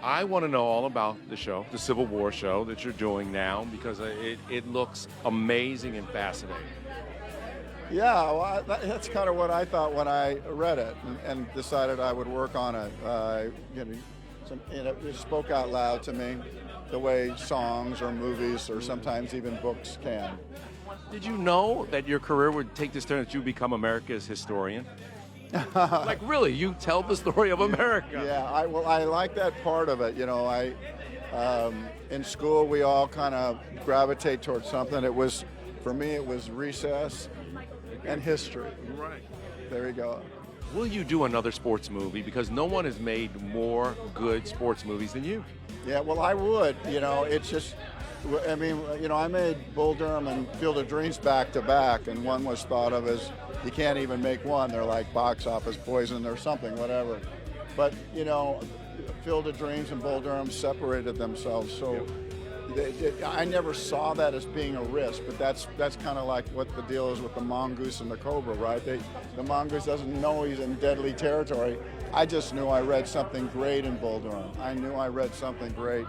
I want to know all about the show, the Civil War show that you're doing now, because it looks amazing and fascinating. Yeah, well, that's kind of what I thought when I read it and decided I would work on it. It spoke out loud to me the way songs or movies or sometimes even books can. Did you know that your career would take this turn, that you become America's historian? Like, really, you tell the story of America. Yeah, I like that part of it. In school we all kind of gravitate towards something. For me, it was recess and history. Right. There you go. Will you do another sports movie? Because no one has made more good sports movies than you. Yeah, well, I would. It's just, I made Bull Durham and Field of Dreams back to back, and one was thought of as, you can't even make one. They're like box office poison or something, whatever. But, Field of Dreams and Bull Durham separated themselves. So I never saw that as being a risk, but that's kind of like what the deal is with the mongoose and the cobra, right? The mongoose doesn't know he's in deadly territory. I just knew I read something great in Bull Durham. I knew I read something great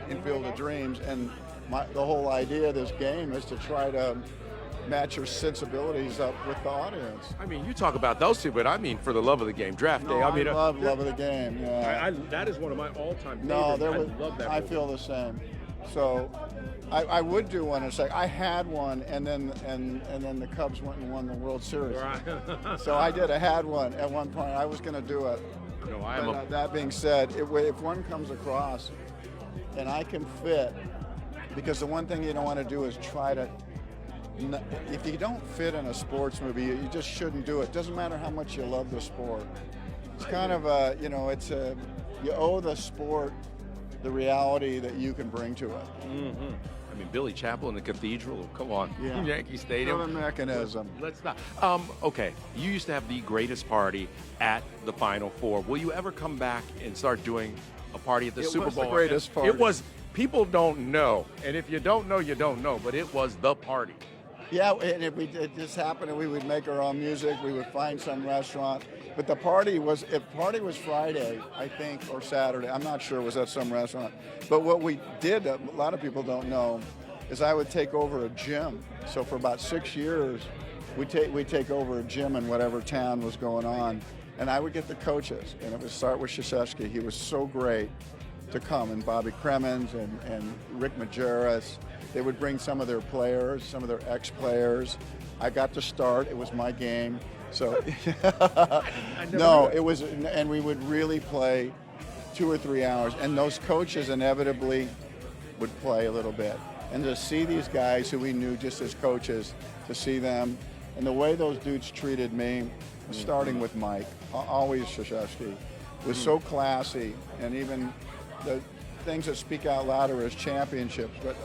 in Field of Dreams, and the whole idea of this game is to try to match your sensibilities up with the audience. I mean, you talk about those two, but I mean, for the love of the game, Draft Day. I love of the game. Yeah. That is one of my all-time favorites. No, I love that. I feel the same. So I would do one in a sec. I had one, and then the Cubs went and won the World Series. Right. So I had one at one point. I was going to do it. No, that being said, if one comes across and I can fit, because the one thing you don't want to do is try to. If you don't fit in a sports movie, you just shouldn't do it. Doesn't matter how much you love the sport. It's kind of you owe the sport the reality that you can bring to it. Mm-hmm. I mean, Billy Chapel in the Cathedral, come on, yeah. Yankee Stadium. What a mechanism. Let's not. Okay, you used to have the greatest party at the Final Four. Will you ever come back and start doing a party at the Super Bowl? It was the greatest party. It was. People don't know, and if you don't know, you don't know. But it was the party. Yeah, and it just happened, and we would make our own music. We would find some restaurant. But the party was Friday, I think, or Saturday. I'm not sure. It was at some restaurant. But what we did, a lot of people don't know, is I would take over a gym. So for about 6 years, we'd take over a gym in whatever town was going on. And I would get the coaches. And it would start with Krzyzewski. He was so great to come. And Bobby Cremins and Rick Majerus. They would bring some of their players, some of their ex-players. I got to start. It was my game. So, no, it was, and we would really play 2 or 3 hours. And those coaches inevitably would play a little bit. And to see these guys who we knew just as coaches, to see them, and the way those dudes treated me, starting with Mike, always Krzyzewski, was so classy. And even the things that speak out louder as championships, but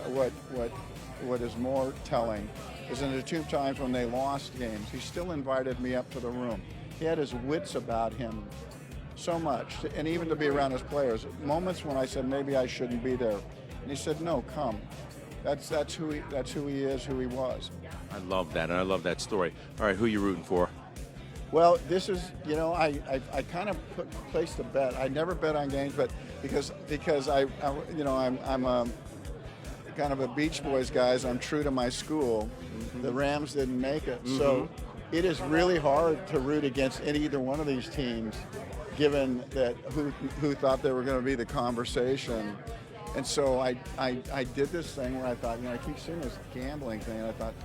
what is more telling is in the 2 times when they lost games, he still invited me up to the room. He had his wits about him so much, and even to be around his players. Moments when I said maybe I shouldn't be there, and he said, "No, come." That's who he is, who he was. I love that, and I love that story. All right, who you rooting for? Well, this is, I kind of placed a bet. I never bet on games, but because I'm a kind of a Beach Boys guys. I'm true to my school. Mm-hmm. The Rams didn't make it, so it is really hard to root against either one of these teams, given that who thought they were going to be the conversation. And so I did this thing where I thought, I keep seeing this gambling thing, and I thought,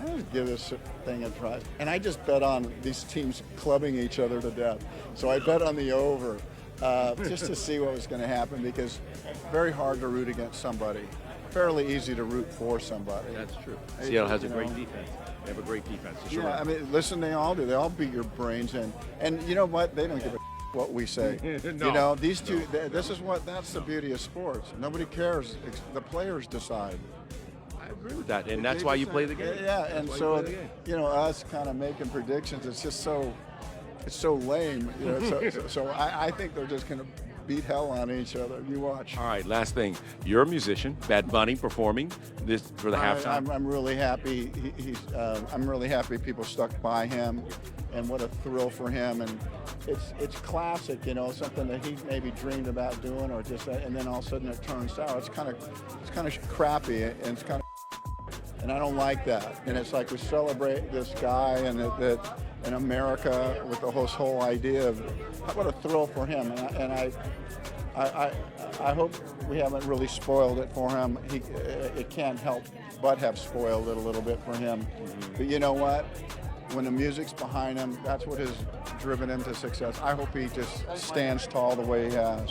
I'll just give this thing a try. And I just bet on these teams clubbing each other to death. So I bet on the over, just to see what was going to happen, because very hard to root against somebody. Fairly easy to root for somebody. That's true. Seattle has a great defense. They have a great defense. Sure. Yeah, I mean, listen, they all do. They all beat your brains in. And you know what? They don't give a what we say. No. These two, that's the beauty of sports. Nobody cares. The players decide. I agree with that, and that's why you play the game. Yeah, and so, us kind of making predictions, it's just so lame. So I think they're just going to beat hell on each other. You watch. All right, last thing. You're a musician. Bad Bunny performing this for the halftime. I'm really happy. I'm really happy people stuck by him, and what a thrill for him. And it's classic, you know, something that he maybe dreamed about doing, or just, and then all of a sudden it turns sour. It's kind of crappy, and it's kind of, and I don't like that. And it's like we celebrate this guy, and that in America with the whole idea of what a thrill for him. And I hope we haven't really spoiled it for him. It can't help but have spoiled it a little bit for him. But you know what? When the music's behind him, that's what has driven him to success. I hope he just stands tall the way he has.